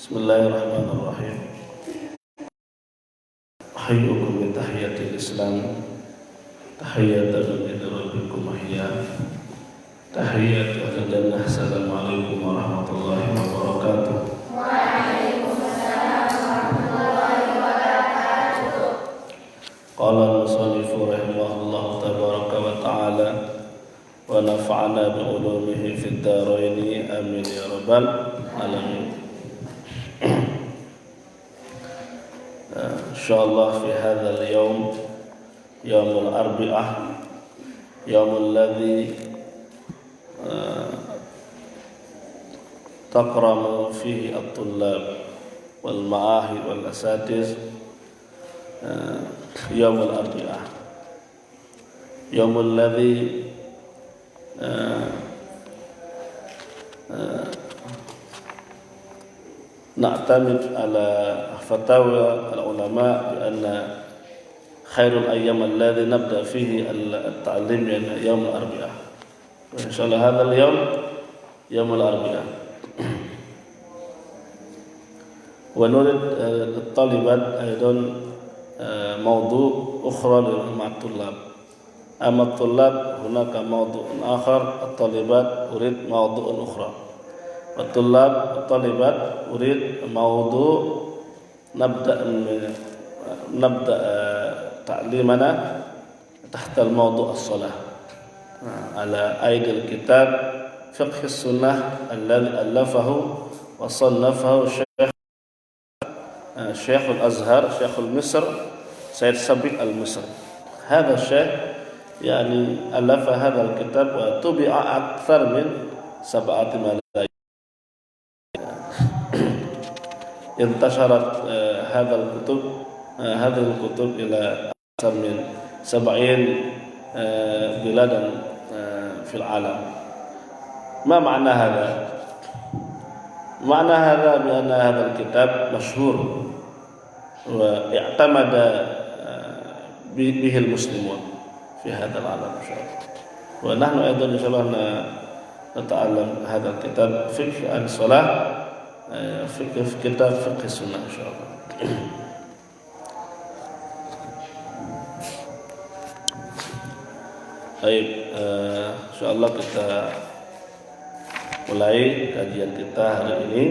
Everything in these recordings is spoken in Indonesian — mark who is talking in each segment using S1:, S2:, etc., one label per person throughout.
S1: Bismillahirrahmanirrahim. Hayyukum bi tahiyatil Islam. Tahiyatan min rabbikum ahya. Tahiyatu ahli jannah. Assalamualaikum warahmatullahi wabarakatuh.
S2: Waalaikumsalam warahmatullahi wabarakatuh.
S1: Qala al-musannifu rahimahullahu tabaraka wa ta'ala wa nafa'ana bi ulumihi fid dharain amin ya rabbal alamin. Insyaallah fi hadzal yaum yaumul arbi'ah yaumul ladzi taqramu fihi at-tullab wal ma'ahid wal asatiz yaumul arbi'ah yaumul ladzi na'tamid ala fatawa al-ulama bi anna khairul ayyam alladhi nabda fihi at-ta'lim yawm al-arbi'ah. Insyaallah hadzal yawm al-arbi'ah. Wa nurid at-talibat aidan mawdu' ukhra lil-ma'tullab. Amma at-tullab hunaka mawdu'un akhar, at-talibat urid mawdu'un ukhra. At-tullab at-talibat urid mawdu' nabda ta'limana tahta al-mawdu' as-salah ala aidi al-kitab fiqh as-sunnah alladhi allafahu wa sannafahu Syekh al-Azhar Syekh al-Misr Sayyid Sabiq al-Misr. Hadha Syekh yani allafa hadha al-kitab wa tubi'a akthar min 7 malayan. انتشرت هذه الكتب إلى أكثر من 70 بلادا في العالم. ما معنى هذا؟ معنى هذا بأن هذا الكتاب مشهور واعتمد به المسلمون في هذا العالم إن شاء الله. ونحن أيضا إن شاء الله نتعلم هذا الكتاب فقه الصلاة في kitab fiqh sunnah insyaallah. Baik, insyaallah kita mulai kajian kita hari ini.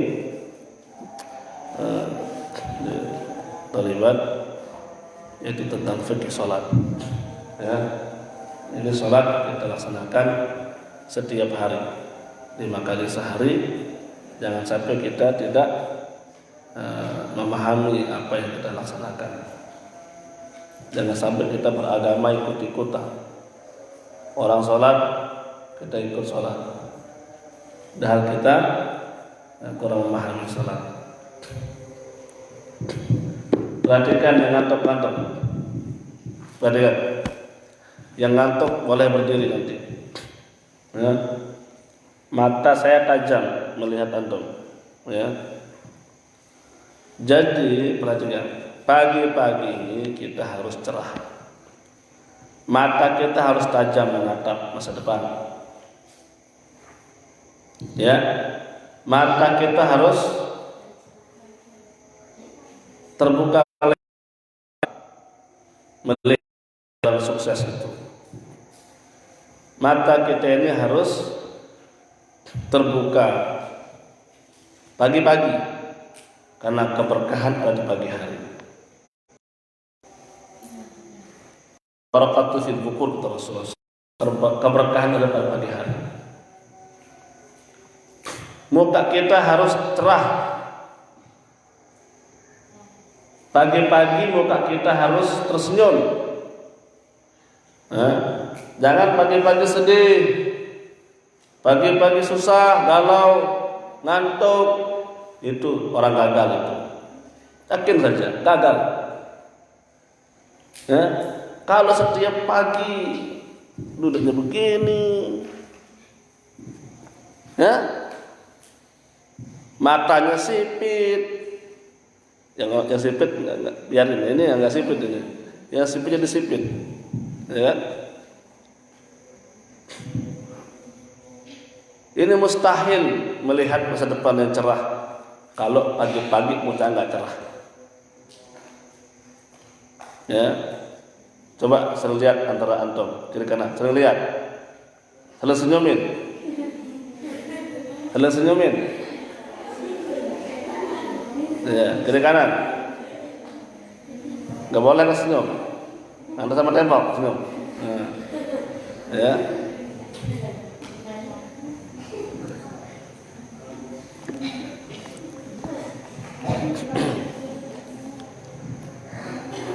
S1: Talibat yaitu tentang fikih salat. Ya. Ini salat kita laksanakan setiap hari 5 kali sehari. Jangan sampai kita tidak memahami apa yang kita laksanakan. Jangan sampai kita beragama ikut-ikutan. Orang sholat, kita ikut sholat. Padahal kita kurang memahami sholat. Perhatikan yang ngantuk-ngantuk. Perhatikan. Yang ngantuk boleh berdiri nanti. Ya. Mata saya tajam melihat antum, ya. Jadi perhatikan, pagi-pagi ini kita harus cerah. Mata kita harus tajam menatap masa depan. Ya, mata kita harus terbuka melihat dalam sukses itu. Mata kita ini harus terbuka pagi-pagi karena keberkahan ada di pagi hari. Barakatuh fil bukur Rasulullah. Keberkahan ada pada pagi hari. Muka kita harus cerah. Pagi-pagi muka kita harus tersenyum. Jangan pagi-pagi sedih. Pagi-pagi susah, galau, ngantuk, itu orang gagal itu. Yakin saja, gagal. Ya, kalau setiap pagi duduknya begini, ya, matanya sipit, yang sipit enggak, biarin ini yang enggak sipit ini, yang sipit jadi sipit, ya. Ini mustahil melihat masa depan yang cerah kalau pagi-pagi muka nggak cerah. Ya, coba sering lihat antara antum kiri kanan, sering lihat, sering senyumin, ya kiri kanan, nggak boleh nggak senyum, anda sama tembok senyum, nah, ya.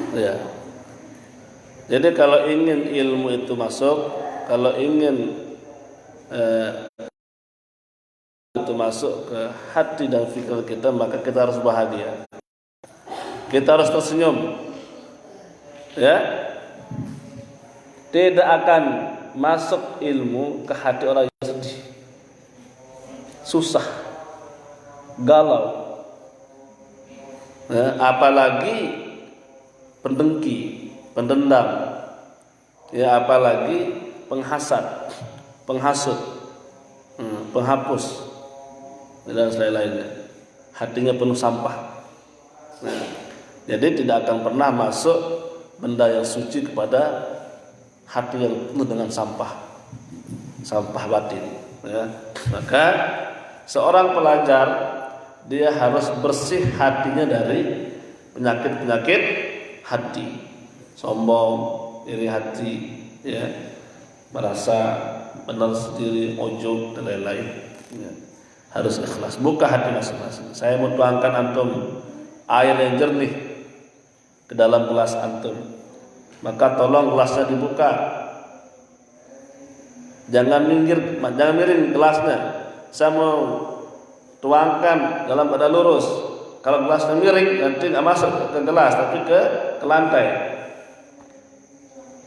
S1: Ya. Jadi kalau ingin ilmu itu masuk, kalau ingin itu masuk ke hati dan fikir kita, maka kita harus bahagia. Kita harus tersenyum. Ya. Tidak akan masuk ilmu ke hati orang yang sedih, susah, galau. Ya, apalagi pendengki, pendendam, ya apalagi penghasad, penghasut, penghapus dan lain-lainnya. Hatinya penuh sampah. Nah, jadi tidak akan pernah masuk benda yang suci kepada hati yang penuh dengan sampah, sampah batin. Ya. Maka seorang pelajar dia harus bersih hatinya dari penyakit-penyakit hati, sombong, iri hati, ya, merasa benar sendiri, ujub dan lain-lain. Ya. Harus ikhlas. Buka hati masing-masing. Saya mau tuangkan antum air yang jernih ke dalam gelas antum. Maka tolong gelasnya dibuka. Jangan miring gelasnya. Saya mau tuangkan dalam keadaan lurus. Kalau gelasnya miring nanti nggak masuk ke gelas tapi ke lantai.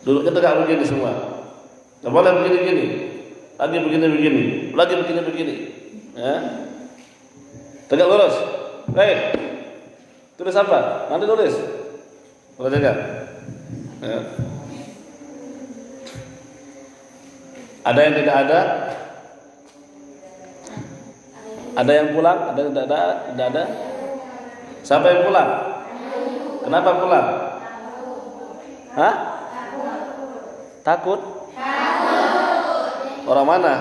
S1: Duduknya tegak begini semua. Nggak boleh begini-begini. Lagi begini-begini. Lagi begini-begini. Ya. Tegak lurus. Baik. Tulis apa? Nanti tulis. Boleh enggak? Ya. Ada yang tidak ada? Ada yang pulang? Ada yang tidak ada? Tidak ada? Siapa yang pulang? Kenapa pulang? Hah? Takut? Orang mana?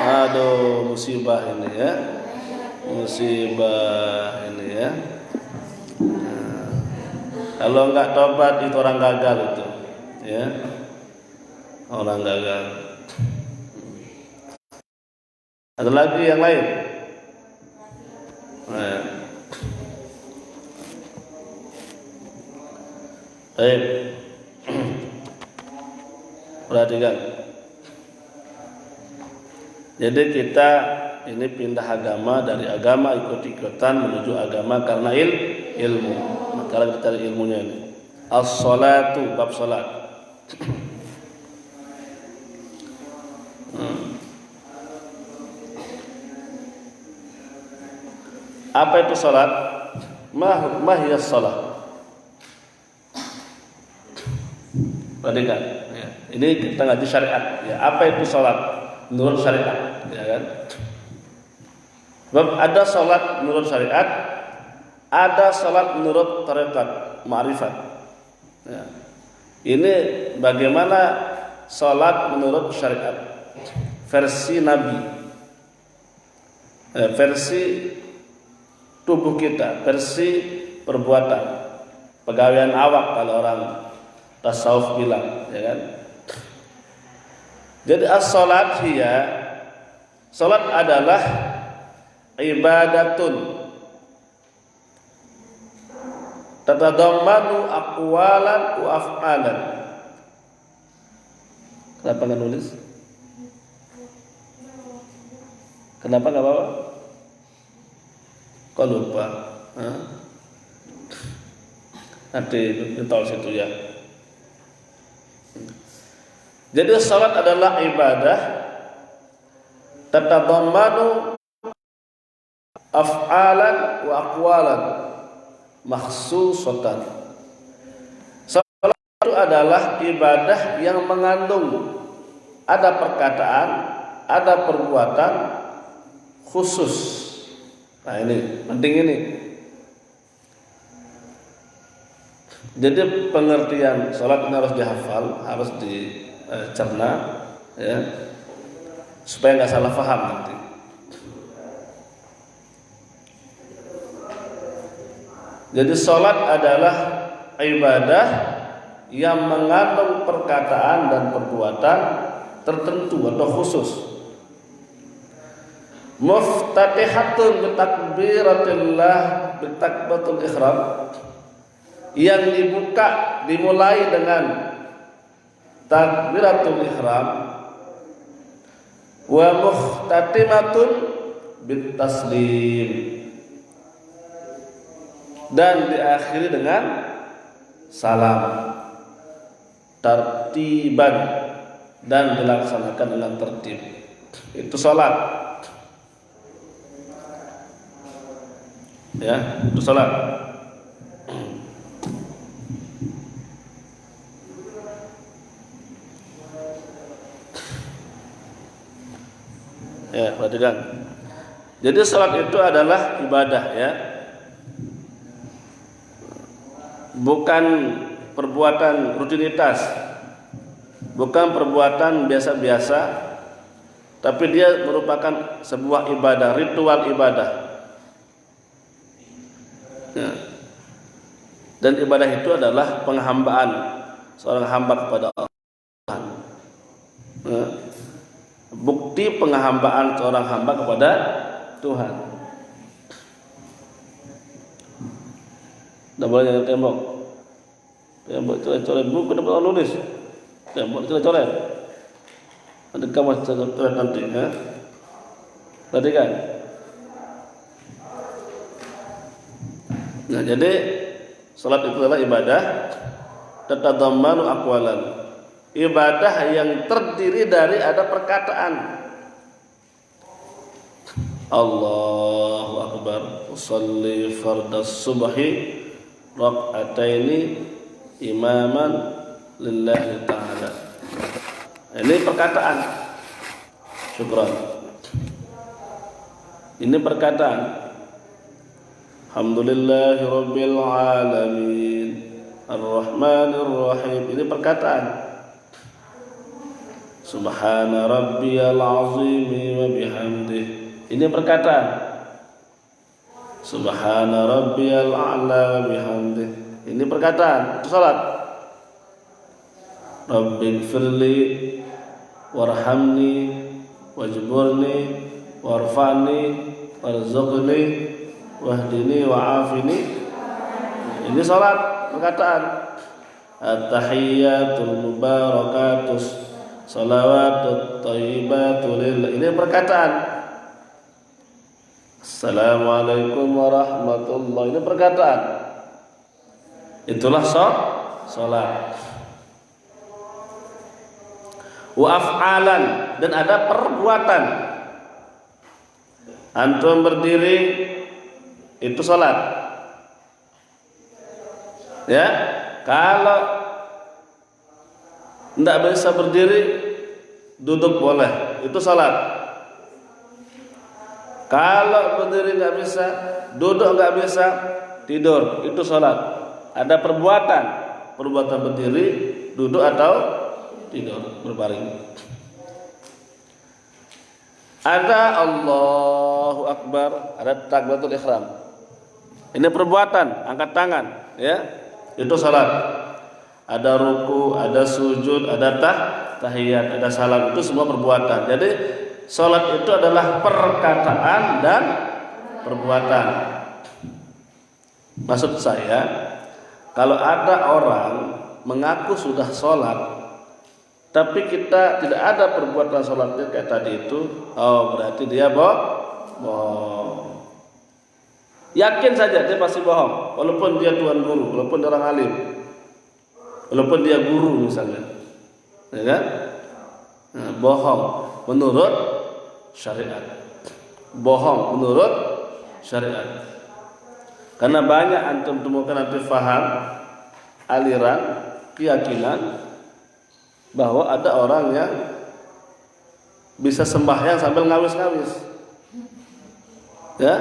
S1: Aduh, musibah ini ya. Musibah ini ya. Nah, kalau enggak tobat itu orang gagal itu, ya. Orang gagal. Ada lagi yang lain? Nah. Baik. Perhatikan. Jadi kita ini pindah agama, dari agama ikut-ikutan menuju agama karena ilmu. Maka kita cari ilmunya ini. As-salatu, bab salat. Apa itu salat? Ma hiya salat? Perhatikan, ya. Ini kita ngaji syariat. Ya, apa itu salat menurut syariat? Ya kan? Sebab ada salat menurut syariat, ada salat menurut tarekat ma'rifat. Ya. Ini bagaimana salat menurut syariat? Versi Nabi, versi tubuh kita, versi perbuatan, pegawaian awak kalau orang tasawuf bilang, ya kan? Jadi as-salat salat adalah ibadatun tatadammanu aqwalan wa af'alan. Kenapa nggak nulis? Kenapa nggak bawa? Kok lupa? Nanti ditol situ ya. Jadi salat adalah ibadah tatadammanu af'alan wa aqwalan makhsusatan. Salat itu adalah ibadah yang mengandung ada perkataan, ada perbuatan khusus Nah ini penting ini. Jadi pengertian sholat ini harus dihafal, harus dicerna, ya, supaya nggak salah paham nanti. Jadi sholat adalah ibadah yang mengandung perkataan dan perbuatan tertentu atau khusus. Muftatihatun bitakbiratillah bitakbatul ihram, yang dimulai dengan takbiratul ihram, wa muhtatimatun bitaslim, dan diakhiri dengan salam, tartiban, dan dilaksanakan dengan tertib. Itu salat. Ya, itu salat. Ya, perhatikan. Jadi salat itu adalah ibadah, ya. Bukan perbuatan rutinitas, bukan perbuatan biasa-biasa, tapi dia merupakan sebuah ibadah, ritual ibadah. Ya. Dan ibadah itu adalah penghambaan seorang hamba kepada Allah. Ya. Bukti penghambaan seorang hamba kepada Tuhan. Tidak boleh nyari tembok. Tembok coret-coret buku, tidak boleh nulis. Tembok coret-coret. Nanti kamu coret nanti, ya. Perhatikan. Nah, jadi salat itu adalah ibadah tatadammanu aqwalan. Ibadah yang terdiri dari ada perkataan. Allahu akbar, usolli fardas subhi rak'ataini imaman lillahi ta'ala. Ini perkataan. Syukran. Ini perkataan. Alhamdulillahi rabbil alamin ar-rahmanir rahim. Ini perkataan. Subhana rabbiyal azimi wa bihamdih. Ini perkataan. Subhana rabbiyal a'la wa bihamdih. Ini perkataan. Itu salat. Rabbighfirli warhamni wajburni warfa'ni warzuqni wahdini wa'afini. Ini salat, perkataan. At-tahiyyatul mubarakatus salawatut thayyibatul lillah. Ini perkataan. Assalamualaikum warahmatullahi. Ini perkataan. Itulah salat. Wa af'alan, dan ada perbuatan. Antum berdiri itu salat. Ya, kalau tidak bisa berdiri, duduk boleh, itu salat. Kalau berdiri nggak bisa, duduk nggak bisa, tidur, itu salat. Ada perbuatan berdiri, duduk atau tidur, berbaring. Ada Allahu Akbar, ada takbiratul ihram. Ini perbuatan, angkat tangan, ya, itu salat. Ada ruku, ada sujud, ada tahiyat, ada salam, itu semua perbuatan. Jadi salat itu adalah perkataan dan perbuatan. Maksud saya, kalau ada orang mengaku sudah salat, tapi kita tidak ada perbuatan salatnya kayak tadi itu, oh berarti dia bohong. Yakin saja dia pasti bohong, walaupun dia tuan guru, walaupun dia orang alim, walaupun dia guru misalnya, ya kan? Nah, bohong menurut syariat, bohong menurut syariat. Karena banyak antum temukan nanti faham aliran keyakinan bahwa ada orang yang bisa sembahyang sambil ngawis-ngawis, ya,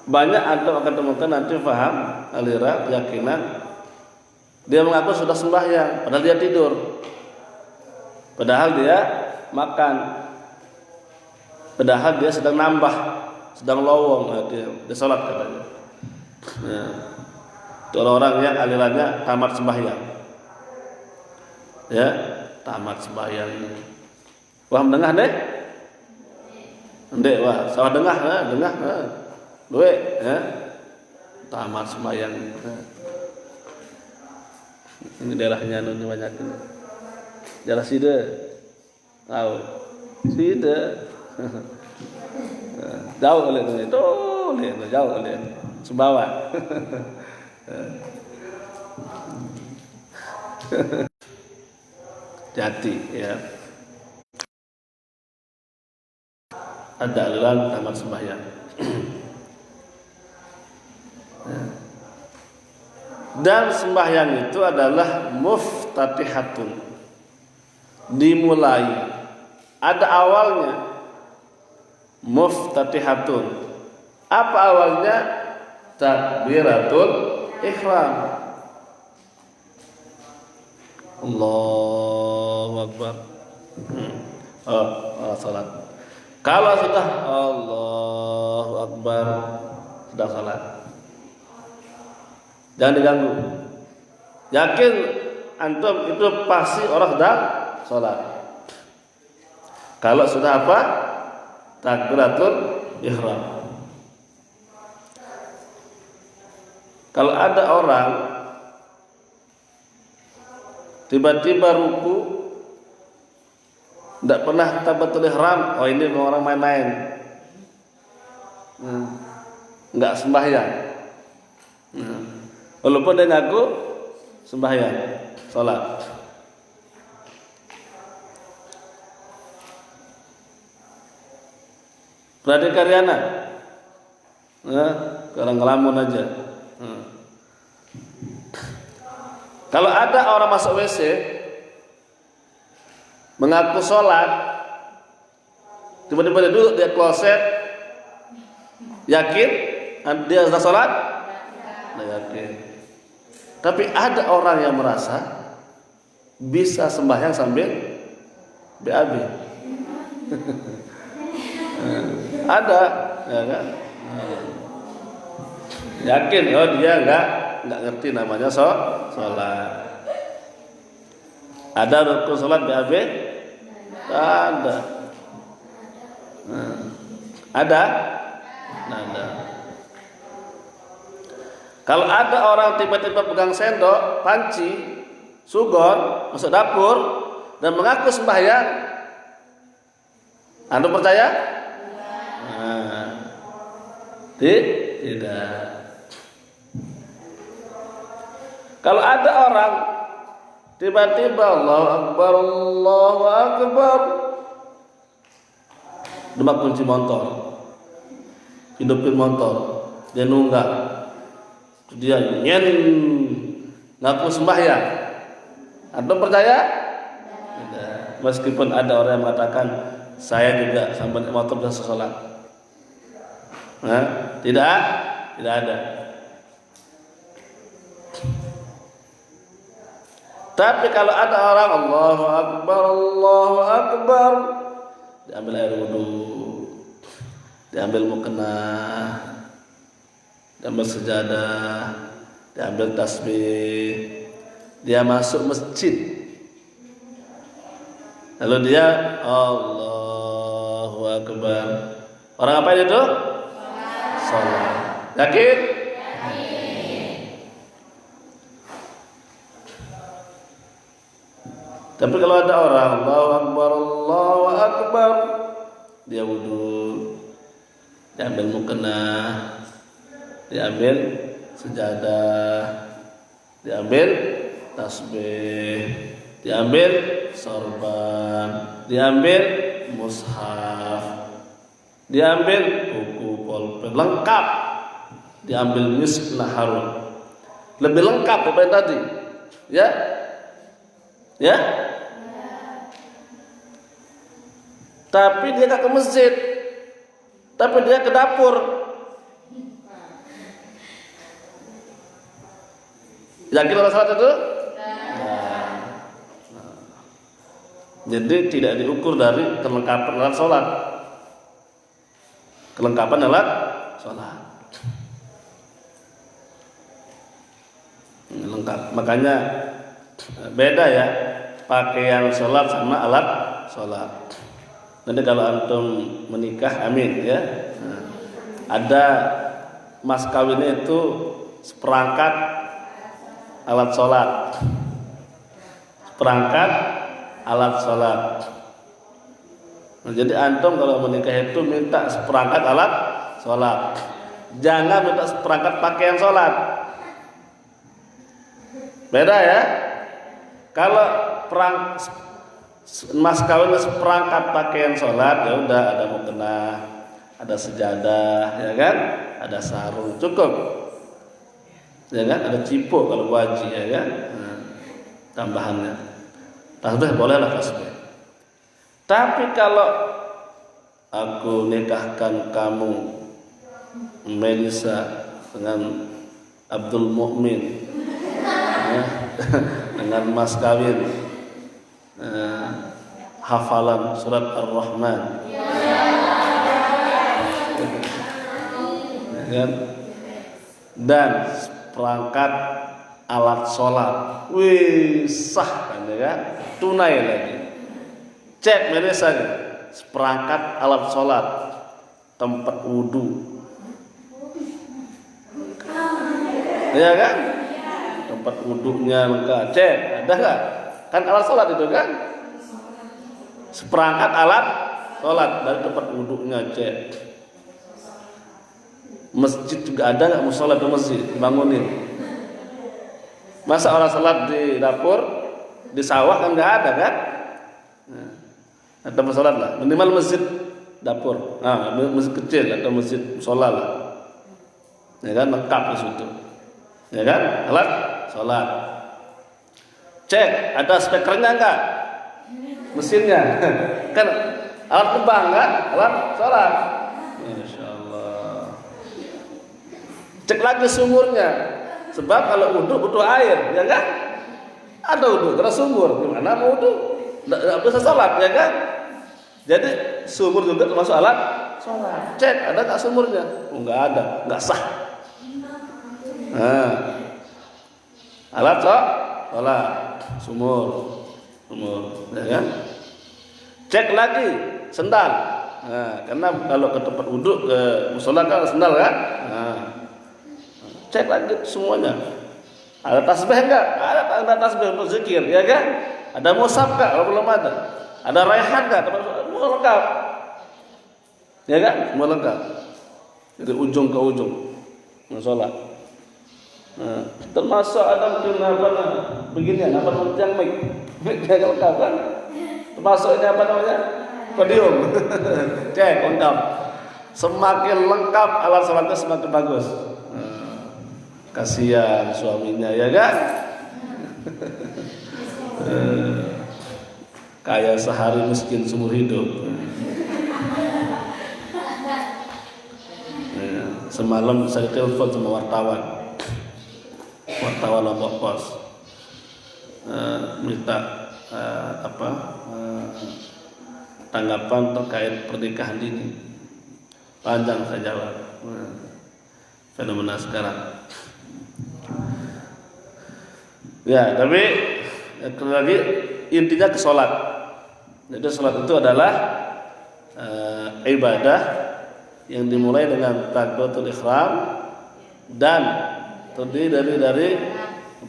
S1: Banyak antum akan temukan nanti paham aliran keyakinan dia mengaku sudah sembahyang padahal dia tidur, padahal dia makan, padahal dia sedang nambah, sedang lowong, dia sholat katanya. Itu orang-orang yang alirannya tamat sembahyang, ya tamat sembahyang. Wah mendengar deh, ndek wah sawah dengah, dengah, duwe, tamat sembahyang. Ini daerahnya nunnya banyak ini. Daerah Side, tahu Side, jauh oleh itu, jauh oleh Sumbawa. Jati ya. Ada aliran tamat sembahyang. Dan sembahyang itu adalah muftatihatun, dimulai, ada awalnya. Muftatihatun, apa awalnya? Takbiratul ihram. Allahu Akbar. Salat. Kalau sudah Allahu Akbar, sudah salat. Jangan diganggu. Yakin antum itu pasti orang sedang salat. Kalau sudah apa? Takbiratul ihram. Kalau ada orang tiba-tiba ruku, tidak pernah takbiratul ihram, oh ini orang main-main, nggak sembahyang. Walaupun dia ngaku sembahyang, sholat. Berarti karyana, orang ngelamun aja. Kalau ada orang masuk WC mengaku sholat, tiba-tiba dia duduk di kloset, yakin dia sudah sholat? Nah, yakin. Tapi ada orang yang merasa bisa sembahyang sambil BAB. Ada, ya kan? Yakin, oh dia enggak ngerti namanya sholat. Ada rukun sholat BAB? Ada. Ada? Ada. Kalau ada orang tiba-tiba pegang sendok, panci, sugon, masuk dapur dan mengaku sembahyang, Anda percaya? Tidak. Kalau ada orang tiba-tiba Allahu Akbar, Allahu Akbar, demak kunci motor, hidupin motor, dia nunggak, dia nyen ngaku sembahyang, Anda percaya? Tidak. Meskipun ada orang yang mengatakan saya juga sampai motor dan sholat, tidak ada. Tapi kalau ada orang Allahu Akbar, diambil air wudu, diambil mukena, diambil sejadah, diambil tasbih, dia masuk masjid, lalu dia Allahu Akbar. Orang apa itu? Salat. Yakin? Tapi kalau ada orang Allahu Akbar, dia wudu, diambil mukena, diambil sejadah, diambil tasbih, diambil sorban, diambil mushaf, diambil buku pulpen lengkap, diambil misk harum, lebih lengkap daripada yang tadi, ya. Tapi dia tak ke masjid, tapi dia ke dapur, Yakin kalau salat itu? Jadi tidak diukur dari kelengkapan alat sholat. Kelengkapan alat sholat lengkap. Makanya beda ya pakaian sholat sama alat sholat. Nanti kalau antum menikah, amin ya, ada mas kawinnya itu seperangkat alat sholat, seperangkat alat sholat. Nah, jadi antum kalau menikah itu minta seperangkat alat sholat, jangan minta seperangkat pakaian sholat. Beda ya. Kalau mas kawin seperangkat pakaian sholat, ya udah, ada mukena, ada sejadah, ya kan, ada sarung, cukup, ya kan, ada cipo kalau wajib, ya kan, tambahannya. Tasbih bolehlah tasbih. Tapi kalau aku nikahkan kamu Melisa dengan Abdul Mukmin, ya, dengan mas kawin hafalan surat Ar-Rahman, ya kan? Dan perangkat alat sholat, wih sah kan, ya kan? Tunai lagi. Cek Melisa, seperangkat alat sholat, tempat wudhu, ya kan? Tempat wudhunya lengkap. Cek, ada nggak? Kan alat sholat itu kan? Seperangkat alat sholat dari tempat wudhunya, cek. Masjid juga ada nggak? Musola di masjid bangunin. Masa orang sholat di dapur, di sawah kan nggak ada kan? Atau sholat lah, minimal masjid dapur, masjid kecil atau masjid sholat lah, ya kan, lengkap di situ, ya kan, alat sholat. Cek ada spekernya enggak, mesinnya, kan alat kembang kan, alat sholat. Masya Allah. Cek lagi sumurnya, sebab kalau wudhu butuh air, ya kan, ada wudhu karena sumur, gimana mau wudhu? Nggak bisa sholat, ya kan? Jadi sumur juga termasuk alat sholat. Cek ada nggak sumurnya? Nggak ada, nggak sah. Nah, alat sholat, sumur, ya kan? Cek lagi sendal. Nah, karena kalau ke tempat wudhu ke musola kan sendal kan? Nah, cek lagi semuanya. Ada tasbih enggak? Ada tasbih untuk zikir, ya kan? Ada mushaf enggak? Kalau belum ada. Ada raihan enggak? Semua lengkap. Ya kan? Semua lengkap. Dari ujung ke ujung. Musola. Nah, termasuk ada mungkin beginian, yang mic lengkap kan? Termasuk ini apa namanya? Podium. Cek lengkap. Semakin lengkap alat sholatnya semakin bagus. Kasihan suaminya, ya kan? Kaya sehari miskin seumur hidup. Semalam saya telepon sama wartawan Lombok Pos, minta tanggapan terkait pernikahan dini. Panjang saya jawab, fenomena sekarang. Ya, tapi lagi intinya ke sholat. Jadi sholat itu adalah ibadah yang dimulai dengan takbiratul ihram dan terdiri dari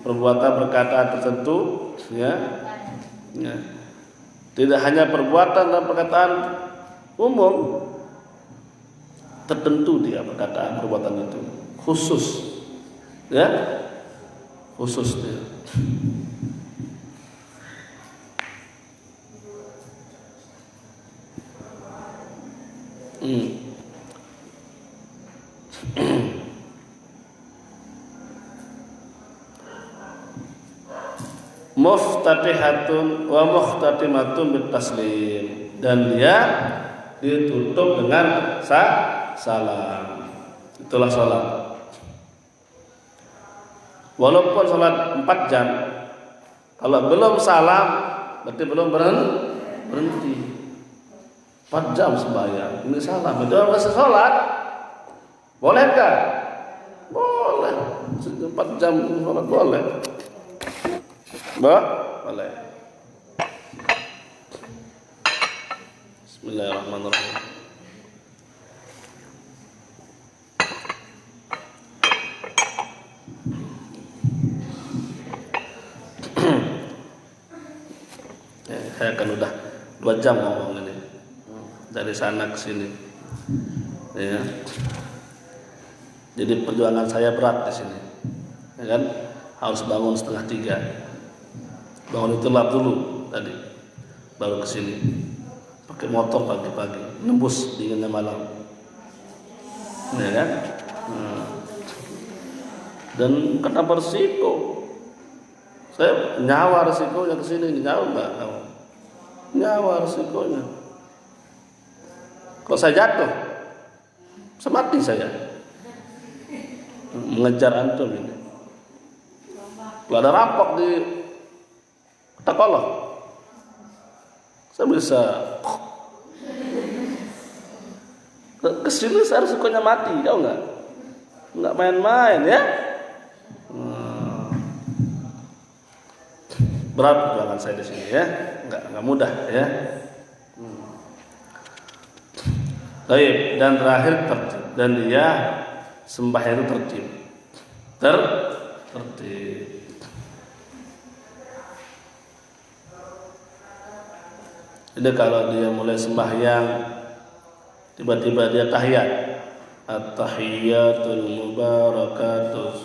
S1: perbuatan perkataan tertentu, ya. Tidak hanya perbuatan dan perkataan umum, tertentu dia perkataan perbuatan itu khusus, ya, khusus dia. Muftatihatun wa muhtatimatun bitaslim, dan dia ditutup dengan salam. Itulah salat. Walaupun salat 4 jam. Kalau belum salam berarti belum berhenti. 4 jam sembahyang, ini salam, itu masih sholat. Bolehkah? Boleh. 4 jam sholat boleh. Boleh. Bismillahirrahmanirrahim. Saya kan udah 2 jam ngomong ini dari sana ke sini, ya. Jadi perjuangan saya berat di sini, ya kan? Harus bangun 2:30, bangun itu lap dulu tadi, baru ke sini. Pakai motor pagi-pagi, nembus dinginnya malam, ya kan? Dan kena bersiko, saya nyawa resikonya ke sini, nyawa resikonya. Kalau saya jatuh, semati saya mengejar antum ini. Kalau ada rampok di Takolok, saya bisa kesini. Saya resikonya mati, tahu nggak main-main ya. Berat perjuangan saya di sini ya, nggak mudah ya. Baik, dan terakhir tertib, dan dia sembahyang itu tertib. Jadi kalau dia mulai sembahyang, tiba-tiba dia tahiyat, at-tahiyatul mubarakatus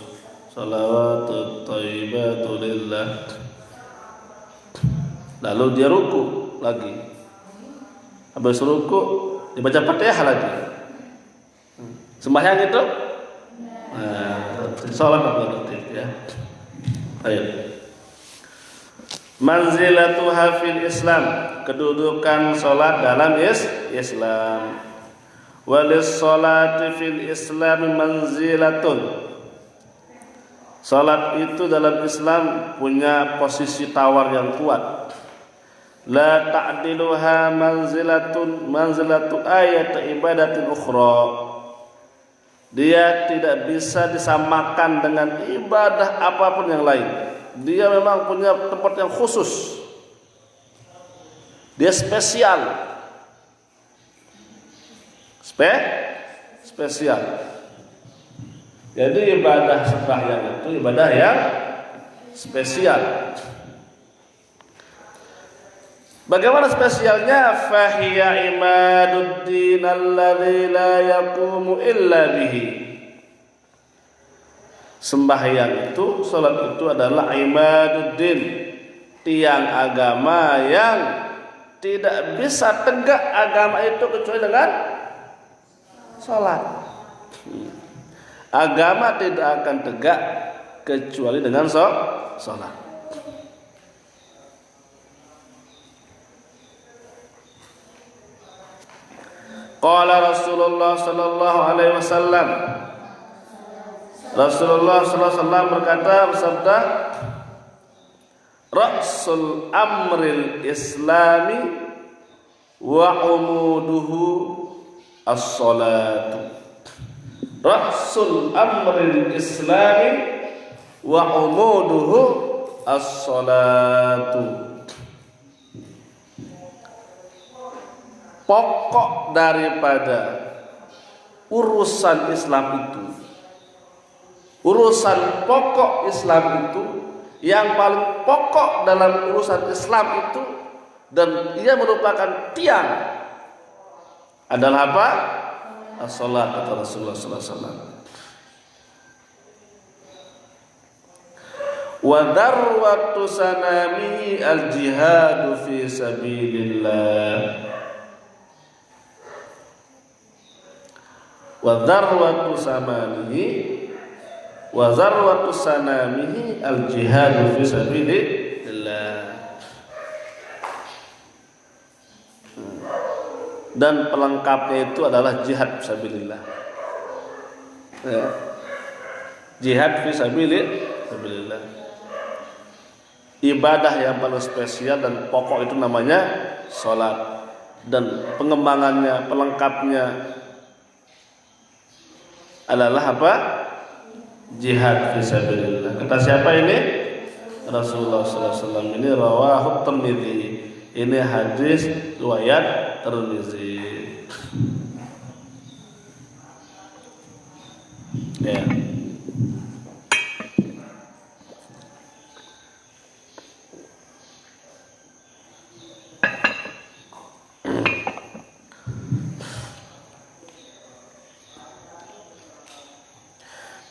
S1: salawatut thayyibatu lillah, lalu dia ruku lagi, habis ruku dibaca Fatihah lagi, sembahyang itu salat atau tertib ya. Ayo. Manzilatuha fil Islam, kedudukan salat dalam Islam. Walis salati fil Islam manzilatun, salat itu dalam Islam punya posisi tawar yang kuat. La ta'diluha manzilatu ayat ibadatin ukhra, dia tidak bisa disamakan dengan ibadah apapun yang lain. Dia memang punya tempat yang khusus, dia spesial. Jadi ibadah sembahyang itu ibadah yang spesial. Bagaimana spesialnya? Fahiya imaduddin alladzi la yaqumu illa bihi. Sembahyang itu, salat itu adalah imaduddin, tiang agama yang tidak bisa tegak agama itu kecuali dengan salat. Agama tidak akan tegak kecuali dengan salat. Qala Rasulullah sallallahu alaihi wasallam, Rasulullah sallallahu alaihi wasallam bersabda, Ra'sul amril islami wa umuduhu as-salatu. Ra'sul amril islami wa umuduhu as-salatu. Pokok daripada urusan Islam itu, urusan pokok Islam itu, yang paling pokok dalam urusan Islam itu, dan ia merupakan tiang, adalah apa? As-salat, kata Rasulullah sallallahu alaihi wasallam. Wa darwatu sanami al-jihadu fi sabilillah. Wa darwatu sanamihi al-jihadu fi sabilillah. Dan pelengkapnya itu adalah jihad fisabilillah. Ya. Jihad fisabilillah. ibadah yang paling spesial dan pokok itu namanya sholat, dan pengembangannya, pelengkapnya adalah apa? Jihad fisabilillah. Kata siapa ini? Rasulullah SAW. Ini rawahu Tirmidzi. Ini hadis riwayat Tirmidzi. Ya.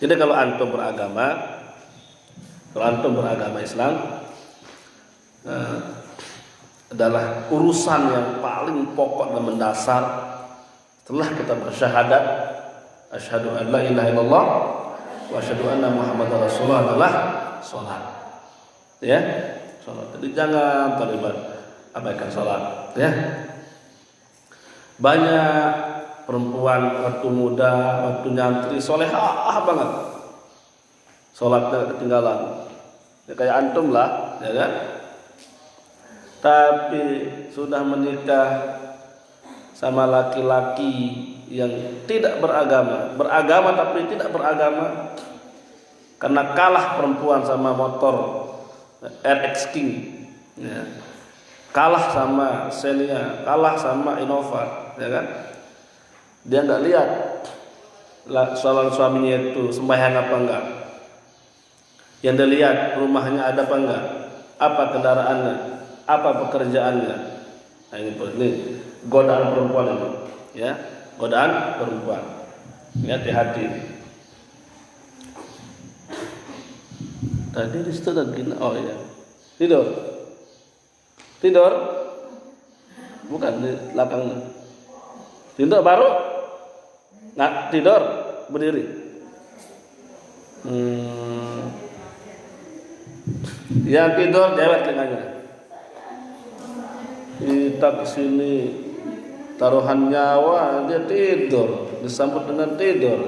S1: Jadi kalau antum beragama Islam adalah urusan yang paling pokok dan mendasar. Setelah kita bersyahadat asyhadu an la ilaha illallah wa asyhadu anna muhammadar rasulullah adalah sholat. Ya, sholat. Jadi jangan terlibat abaikan sholat. Ya. Banyak perempuan waktu muda, waktu nyantri solehah banget, sholatnya ketinggalan. Ya kayak antum lah, ya kan? Tapi sudah menikah sama laki-laki yang tidak beragama tapi tidak beragama, karena kalah perempuan sama motor RX King, ya. Kalah sama Xenia, kalah sama Innova, ya kan? Dia nggak lihat suaminya itu sembahyang apa enggak. Yang dia lihat rumahnya ada apa enggak, apa kendaraannya, apa pekerjaannya. Nah, ini godaan perempuan itu, ya, godaan perempuan. Ya, hati-hati. Tadi di situ lagi, oh ya, tidur, bukan di belakang. Tidur baru. Nah, tidur berdiri. Yang tidur jawab telinganya. Kita kesini taruhan nyawa, dia tidur, disambut dengan tidur.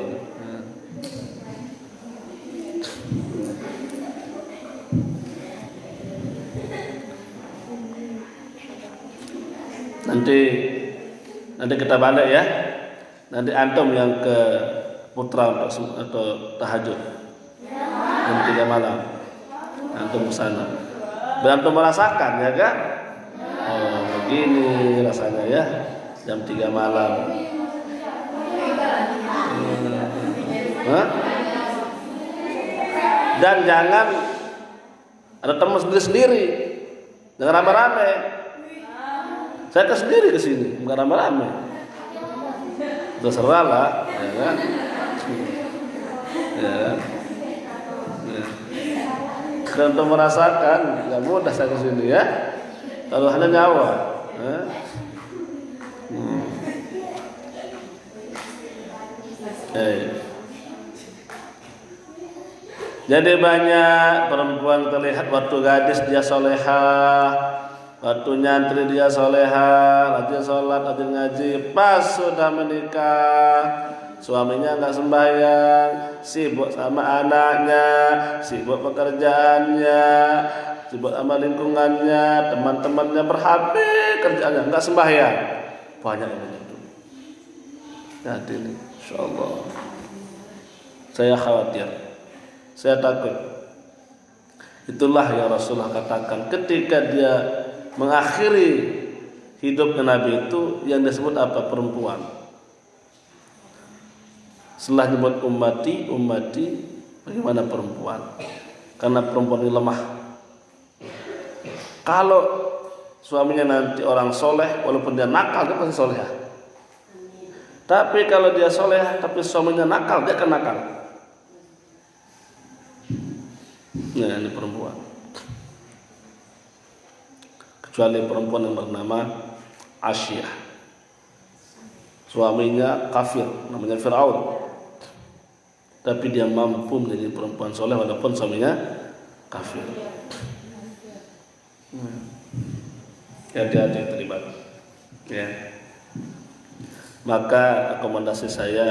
S1: Nanti kita balik ya. Nanti antum yang ke Putra untuk tahajud jam 3 malam. Antum ke sana. Dan antum merasakan, ya kan? Oh, begini rasanya ya, jam 3 malam. Dan jangan ada teman sendiri. Jangan rame-rame. Saya sendiri ke sini, bukan rame-rame. Terserah lah, ya kan? Ya kan? Ya. Dan untuk merasakan, nggak mudah saya ke sini ya. Kalau hanya nyawa. Ya. Jadi banyak perempuan terlihat waktu gadis dia solehah, waktu nyantri dia solehah, rajin sholat, rajin ngaji. Pas sudah menikah, suaminya nggak sembahyang, sibuk sama anaknya, sibuk pekerjaannya, sibuk sama lingkungannya, teman-temannya berhape kerjaannya, nggak sembahyang. Banyak yang begitu. Jadi ini, insyaallah, saya khawatir, saya takut. Itulah yang Rasulullah katakan ketika dia mengakhiri hidup Nabi itu, yang disebut apa? Perempuan. Setelah nyebut ummati, bagaimana perempuan? Karena perempuan ini lemah. Kalau suaminya nanti orang soleh, walaupun dia nakal, dia pasti soleh. Tapi kalau dia soleh, tapi suaminya nakal, dia akan nakal. Nah, ini perempuan. Kecuali perempuan yang bernama Asyiyah. Suaminya kafir, namanya Fir'aun. Tapi dia mampu menjadi perempuan soleh walaupun suaminya kafir. Hati-hati terlibat. Ya. Maka rekomendasi saya,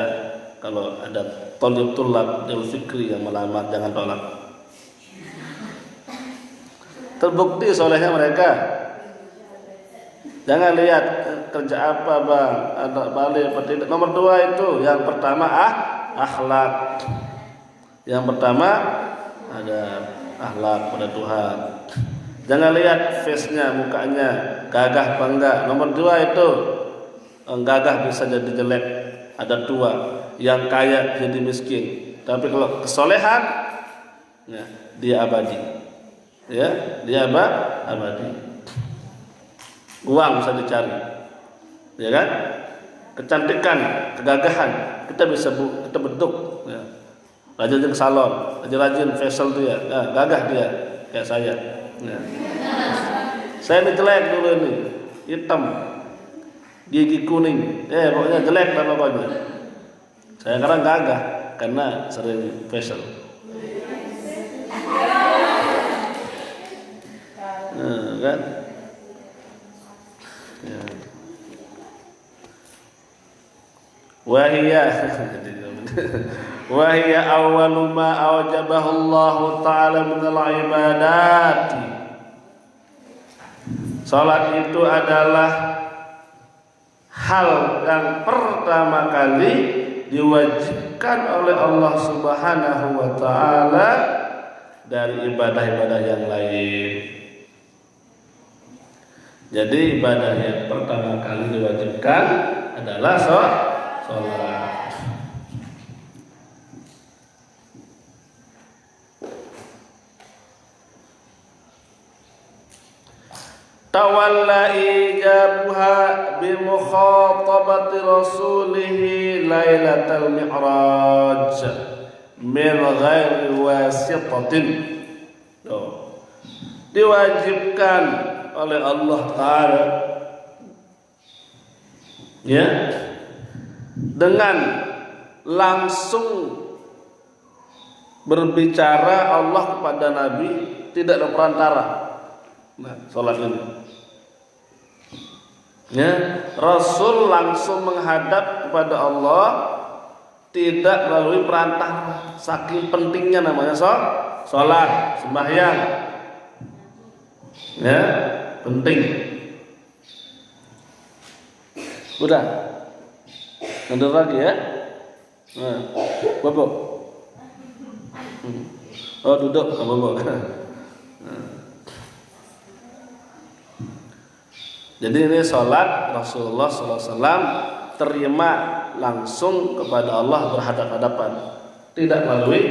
S1: kalau ada tulab ilmu fikri yang melamar, jangan tolak. terbukti solehnya mereka. Jangan lihat kerja apa bang, ada balik apa tidak. Nomor 2 itu, yang pertama akhlak. Yang pertama ada akhlak pada Tuhan. Jangan lihat face-nya, mukanya gagah apa enggak. Nomor 2 itu gagah bisa jadi jelek, ada 2. Yang kaya jadi miskin. Tapi kalau kesolehan, ya, dia abadi. Ya, dia abadi. Uang bisa dicari, ya kan? Kecantikan, kegagahan kita bisa kita bentuk. Ya. Rajin ke salon, rajin facial dia, nah, gagah dia kayak saya. Ya. Saya ini jelek dulu ini, hitam, gigi kuning, pokoknya jelek lah pokoknya. Saya sekarang gagah karena sering facial. Nah, kan? Ya. Wahia awwalu ma awjabahu Allah Ta'ala minal ibadati. Salat itu adalah hal yang pertama kali diwajibkan oleh Allah Subhanahu wa Ta'ala dari ibadah-ibadah yang lain. Jadi ibadah yang pertama kali diwajibkan adalah sholat. Tawalla ijabuha bi mukhatabati rasulih lailatal mi'raj min ghairi wasitatin. Diwajibkan oleh Allah Ta'ala, ya, dengan langsung berbicara Allah kepada Nabi, tidak ada perantara. Nah, sholat ini, ya, Rasul langsung menghadap kepada Allah, tidak melalui perantara. Saking pentingnya namanya sholat, sembahyang, ya, penting. Udah, nanti lagi ya. Nah, Bobo. Oh, duduk, Bobo. Jadi ini sholat Rasulullah SAW terima langsung kepada Allah berhadap-hadapan, tidak melalui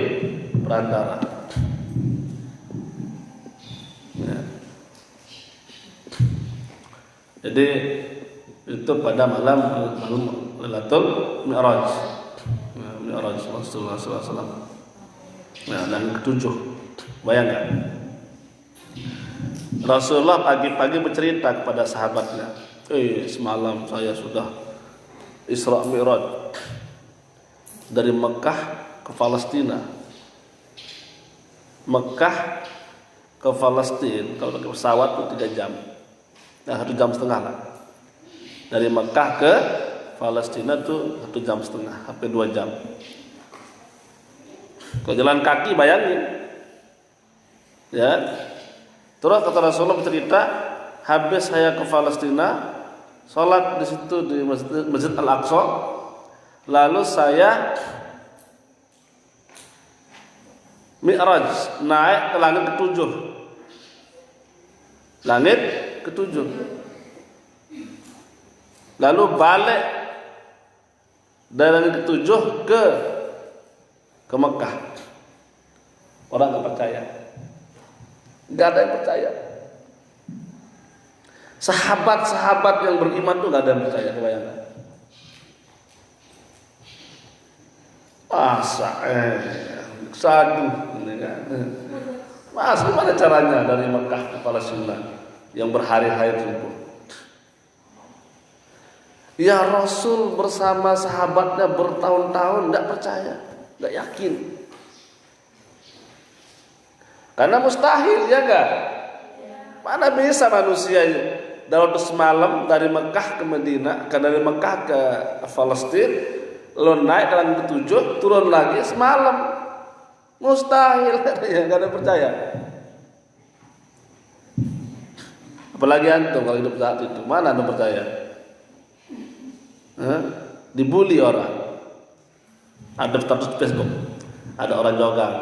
S1: perantara. Ya. Jadi itu pada malam Lailatul Mi'raj, Mi'raj Rasulullah SAW. Nah, dan ke-7, bayangkan. Rasulullah pagi-pagi bercerita kepada sahabatnya, semalam saya sudah Isra Mi'raj dari Mekah ke Palestina. Mekah ke Palestina kalau pakai pesawat itu 3 jam. Nah, 1,5 jam lah. Dari Mekah ke Palestina itu 1,5 jam, hampir 2 jam. Kalau jalan kaki bayangin, ya. Terus kata Rasulullah bercerita, habis saya ke Palestina, sholat di situ di Masjid Al-Aqsa, lalu saya Mi'raj, naik ke langit ke-7. Langit ke-7. Lalu balik dari langit ke-7 ke Mekah. Orang nggak percaya. Gak ada yang percaya. Sahabat-sahabat yang beriman tuh gak ada yang percaya, kebayangkan. Saduh, ini kan. Mas, gimana caranya dari Mekah ke Palestina yang berhari-hari tempuh? Ya, Rasul bersama sahabatnya bertahun-tahun gak percaya, gak yakin. Karena mustahil, ya enggak? Mana bisa manusia dalam semalam dari Mekah ke Madinah, dari Mekah ke Palestina, lalu naik ke langit ke-7, turun lagi semalam. Mustahil, ya, enggak ada percaya. Apalagi antum kalau hidup saat itu, mana antum percaya? Dibully orang. Ada status Facebook, ada orang jogang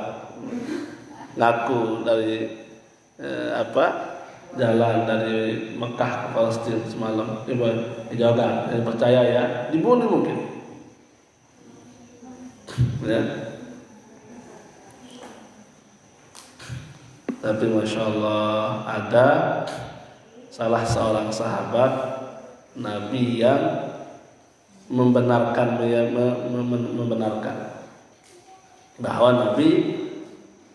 S1: ngaku dari jalan dari Mekah ke Palestina semalam, jogang, percaya ya, dibully mungkin, ya. Tapi masya Allah ada salah seorang sahabat Nabi yang membenarkan bahwa Nabi,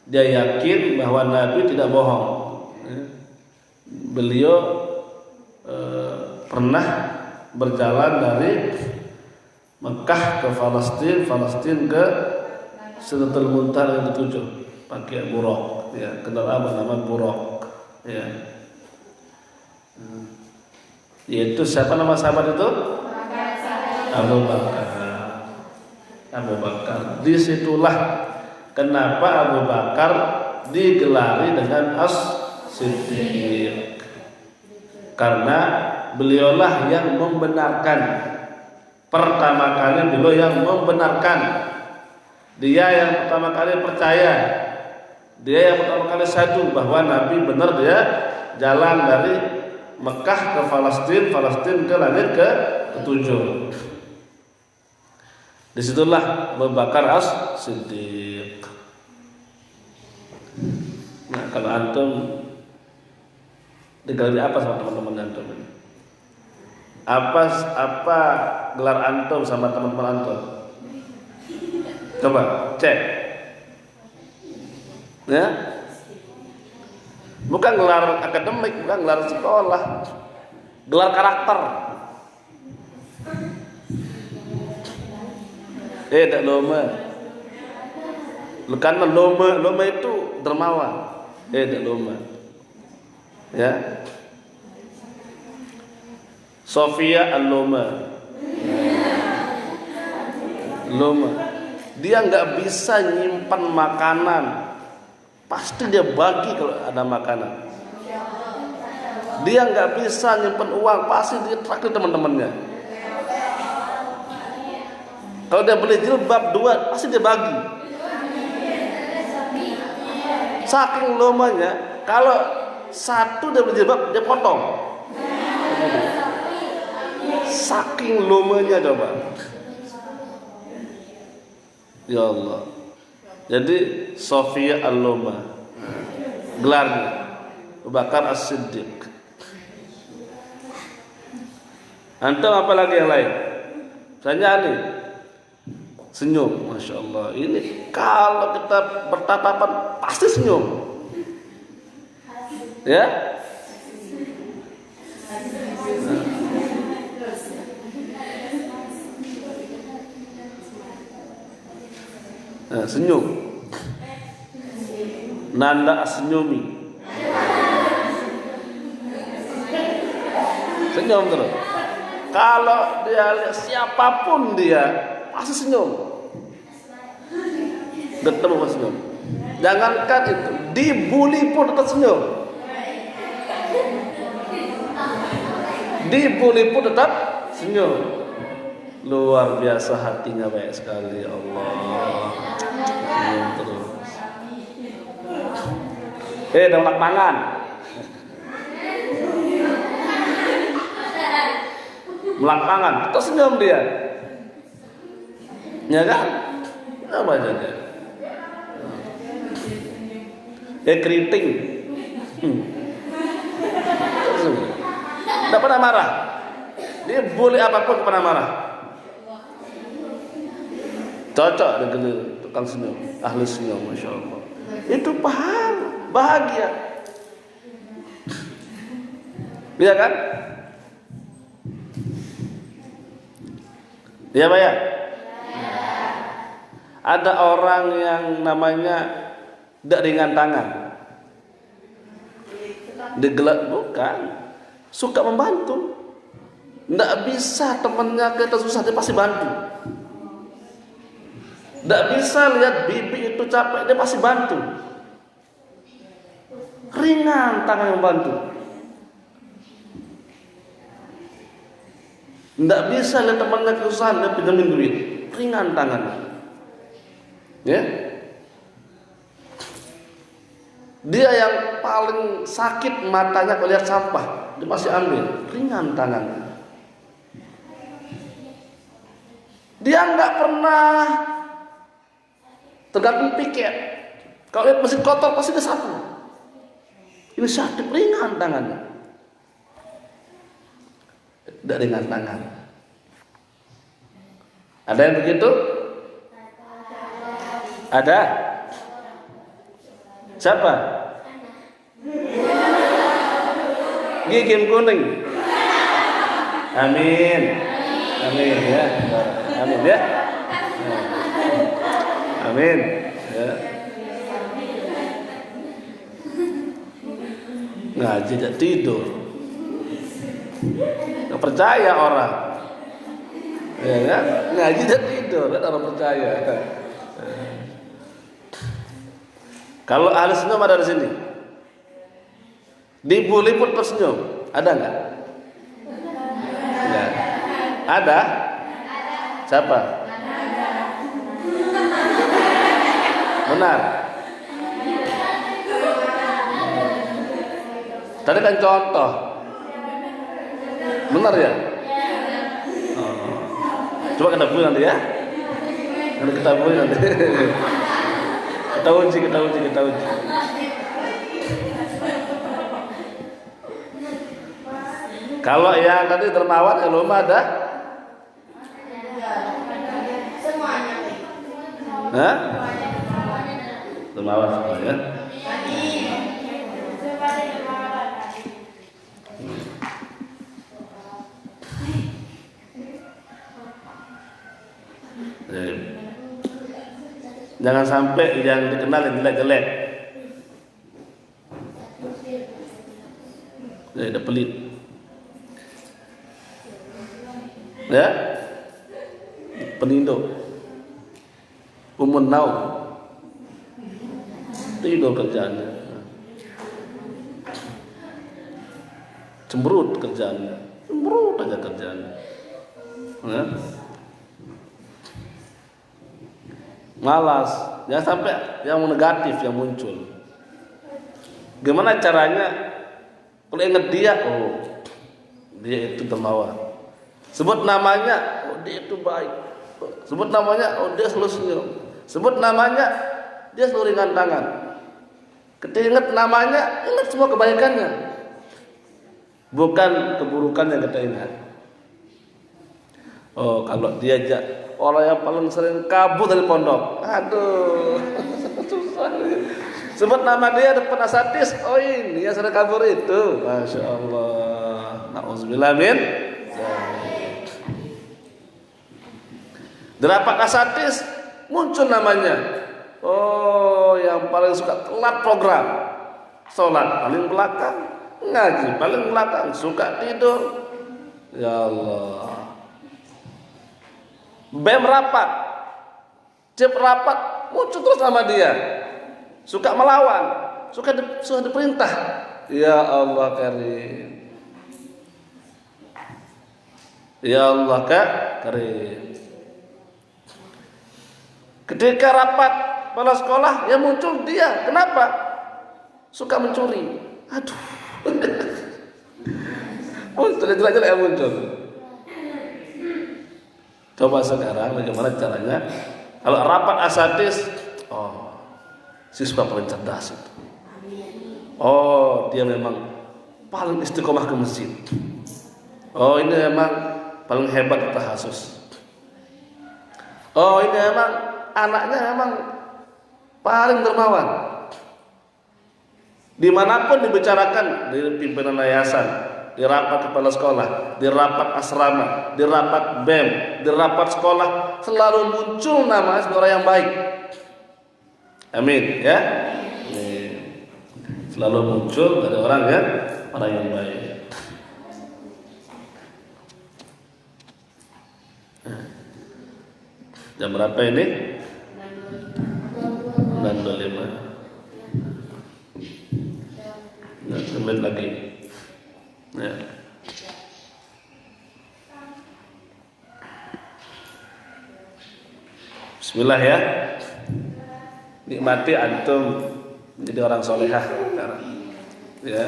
S1: dia yakin bahwa Nabi tidak bohong. Beliau pernah berjalan dari Mekah ke Palestina ke Sidratul Muntaha yang dituju pakai buraq, ya, kendaraan bernama buraq, ya. Yaitu siapa nama sahabat itu? Abu Bakar. Disitulah kenapa Abu Bakar digelari dengan As-Siddiq, karena beliaulah yang membenarkan. Pertama kali beliau yang membenarkan. Dia yang pertama kali percaya. Dia yang pertama kali sadu bahwa Nabi benar, dia jalan dari Mekah ke Palestina ke langit ke ketujuh. Disitulah Abu Bakar As-Siddiq. Nah, kalau antum digelari apa sama teman-teman antum? Apa gelar antum sama teman-teman antum? Coba cek. Ya? Bukan gelar akademik, bukan gelar sekolah, gelar karakter. Tak loma. Karena loma itu dermawan. Tak loma. Ya. Sofia al-Loma. Loma. Dia nggak bisa nyimpan makanan. Pasti dia bagi kalau ada makanan. Dia nggak bisa nyimpan uang, pasti dia traktir teman-temannya. Kalau dia beli jilbab 2, pasti dia bagi. Saking lomanya, kalau 1 dia beli jilbab, dia potong. Saking lomanya coba. Ya Allah. Jadi Sofia al-Loma gelarnya, Abu Bakar As-Siddiq. Antum apa lagi yang lain? Misalnya ini senyum, masya Allah. Ini kalau kita bertatapan pasti senyum, ya. Nah, senyum. Nanda senyumi. Senyum terus. Kalau dia lihat siapapun dia pasti senyum. Tetap senyum. Jangankan itu, dibully pun tetap senyum. Dibully pun tetap senyum. Luar biasa hatinya baik sekali, Allah. Senyum terus. Tolak tangan. Melak tangan, tetap senyum dia. Ya kan? Apa aja dia? Keriting. Tidak pernah marah. Dia boleh apapun pernah marah. Cocok dengan tukang senyum, ahli senyum, masya Allah. Itu paham, bahagia. Bisa kan? Ya Pak ya? Ada orang yang namanya tidak ringan tangan, digelak, bukan, suka membantu. Tidak bisa temannya kita susah dia pasti bantu. Tidak bisa lihat bibi itu capek dia pasti bantu. Ringan tangan membantu. Tidak bisa lihat temannya kesusahan, dia pinjamin duit, ringan tangannya. Ya, dia yang paling sakit matanya kalau lihat sampah, dia masih ambil, ringan tangannya. Dia nggak pernah tergantung piket. Kalau lihat mesin kotor pasti dia sapu. Ini sakit, ringan tangannya. Tidak ringan tangan. Ada yang begitu? Ada? Siapa? Gigi kuning. Amin. Amin ya. Amin ya. Amin. Ya. Ngaji tidak tidur. Nggak percaya orang. Ya kan? Ngaji tidak tidur, kan orang percaya. Kalau ahli senyum ada di sini. Dibully pun tersenyum. Ada nggak? Nggak. Ada? Siapa? Benar. Tadi kan contoh. Benar ya? Oh. Coba kita bully nanti ya. Nanti kita bully nanti. Kita uji. Kalau yang tadi dermawan, yang lomba ada?
S2: Semuanya.
S1: Hah? Dermawan semua ya. Jangan sampai yang dikenal yang jelek-jelek. Ada pelit. Ya? Peninduk. Umun tidur kerjaannya. Cemberut kerjaannya. Cemberut aja kerjaannya. Ya? Malas, jangan sampai yang negatif yang muncul. Gimana caranya? Kalau ingat dia, oh dia itu dermawan. Sebut namanya, oh dia itu baik. Sebut namanya, oh dia selalu senyum. Sebut namanya, dia selalu ringan tangan. Ketika ingat namanya, ingat semua kebaikannya, bukan keburukan yang kita ingat. Oh kalau diajak orang yang paling sering kabur dari pondok, aduh, susah. Sebut nama dia depan asatis, oh ini yang sering kabur itu, masya Allah. Nauzubillah min. Derapat asatis muncul namanya, oh yang paling suka telat program, sholat paling belakang, ngaji paling belakang, suka tidur, ya Allah. BEM rapat, cip rapat, muncul terus sama dia. Suka melawan, suka diperintah. Ya Allah karim. Ya Allah karim. Ketika rapat kepala sekolah, yang muncul dia. Kenapa? Suka mencuri. Aduh. Muncul, jelek-jelek yang muncul. Coba sekarang bagaimana caranya kalau rapat asatis, oh siswa paling cerdas itu. Oh dia memang paling istiqomah ke masjid. Oh ini memang paling hebat di tahasus. Oh ini memang anaknya memang paling dermawan. Dimanapun dibicarakan di pimpinan yayasan, di rapat kepala sekolah, di rapat asrama, di rapat BEM, di rapat sekolah, selalu muncul nama seorang yang baik. Amin ya. Selalu muncul dari orang yang baik. Jam berapa ini? 9.25. Nah, 10 menit lagi. Ya. Bismillah ya. Nikmati antum menjadi orang solehah sekarang. Ya.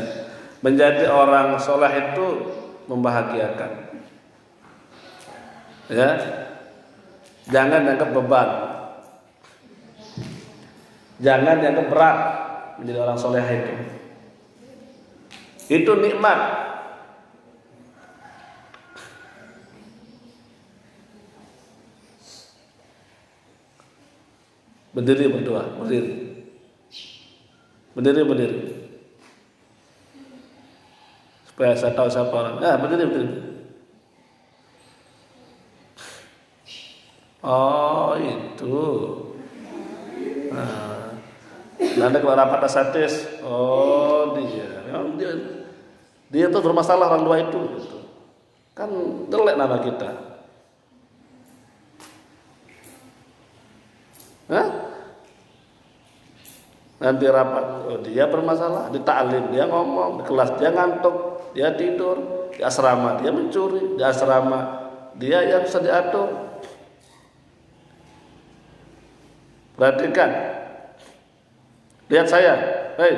S1: Menjadi orang soleh itu membahagiakan. Ya. Jangan dianggap beban. Jangan dianggap berat menjadi orang solehah itu. Itu nikmat. Berdiri berdoa, berdiri. Supaya saya tahu siapa orang. Berdiri. Oh itu. Nanti kalau rapat asatis, oh dia tuh bermasalah orang dua itu. Gitu. Kan jelek nama kita. Nanti rapat, dia bermasalah, di ta'lim dia ngomong, di kelas dia ngantuk, dia tidur, di asrama dia mencuri, di asrama dia yang bisa diatur. Perhatikan, lihat saya, hei,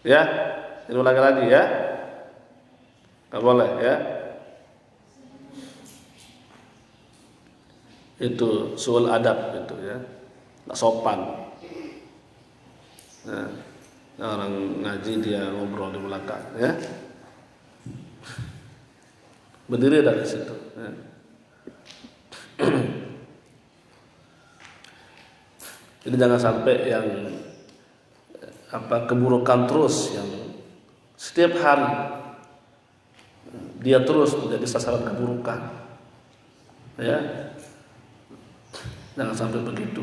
S1: ya, ini ulangi lagi ya, nggak boleh ya. Itu suul adab itu ya, nggak sopan. Nah, orang ngaji dia ngobrol di belakang ya. Berdiri dari situ ya. Jadi jangan sampai yang keburukan terus yang setiap hari dia terus menjadi sasaran keburukan ya. Jangan sampai begitu.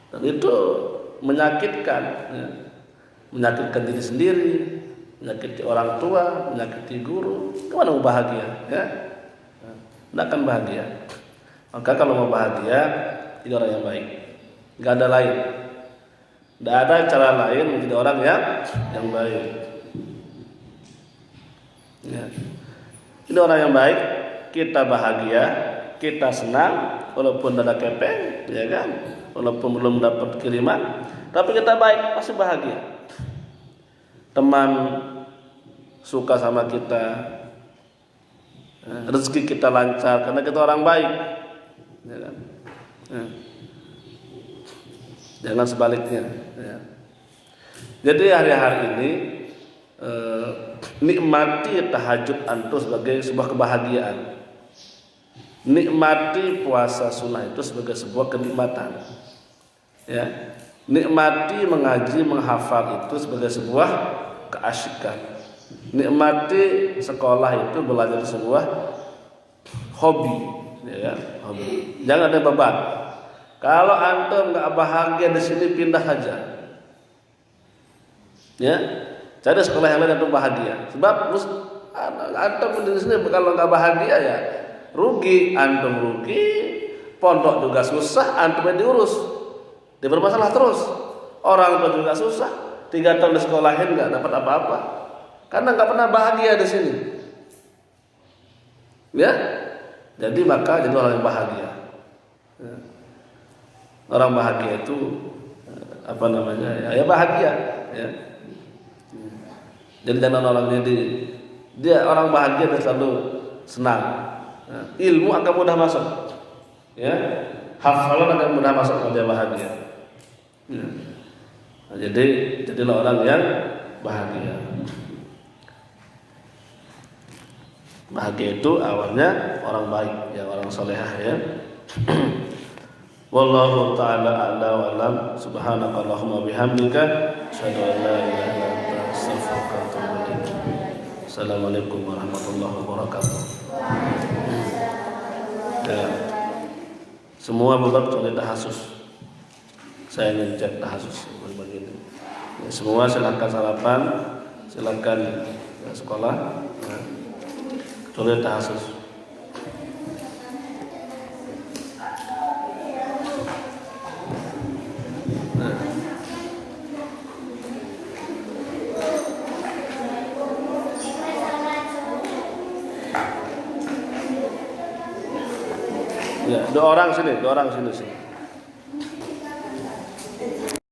S1: Dan itu menyakitkan ya. Menyakitkan diri sendiri, menyakiti orang tua, menyakiti guru. Kemana mau bahagia ya? Tidak akan bahagia. Maka kalau mau bahagia, jadi orang yang baik. Gak ada lain. Tidak ada cara lain menjadi orang yang baik. Ya. Ini orang yang baik. Kita bahagia, kita senang, walaupun ada kepeng, ya kan? Walaupun belum dapat kiriman, tapi kita baik, pasti bahagia. Teman suka sama kita, rezeki kita lancar karena kita orang baik, ya kan? Jangan sebaliknya. Ya. Jadi hari-hari ini nikmati tahajud antum sebagai sebuah kebahagiaan. Nikmati puasa sunnah itu sebagai sebuah kenikmatan. Ya. Nikmati mengaji, menghafal itu sebagai sebuah keasyikan. Nikmati sekolah itu belajar sebuah hobi, ya, hobi. Jangan ada beban. Kalau antum nggak bahagia di sini pindah saja. Ya. Cari sekolah yang lain antum bahagia. Sebab antum di sini kalau nggak bahagia ya rugi, antum rugi, pondok juga susah, antum yang diurus, dia bermasalah terus. Orang tua juga susah, 3 tahun di sekolahin nggak dapat apa-apa, karena nggak pernah bahagia di sini. Ya, jadi maka jadi orang yang bahagia. Orang bahagia itu ya bahagia. Ya. Jadi jangan orangnya dia orang bahagia dan selalu senang. Ilmu akan mudah masuk, ya. Hafalan akan mudah masuk kalau dia bahagia. Ya. Nah, jadilah orang yang bahagia. Bahagia itu awalnya orang baik, ya orang solehah ya. Wallahu ta'ala a'la wa a'lam. Subhanakallahumma bihamdika asyhadu an la ilaha illa anta astaghfiruka wa atubu ilaik. Assalamualaikum warahmatullahi wabarakatuh. Ya. Semua berbab kecuali tahasus. Saya ingin cek tahasus begini. Ya, semua silakan sarapan, silakan sekolah, ya. Kecuali tahasus. Ya, dua orang sini sini.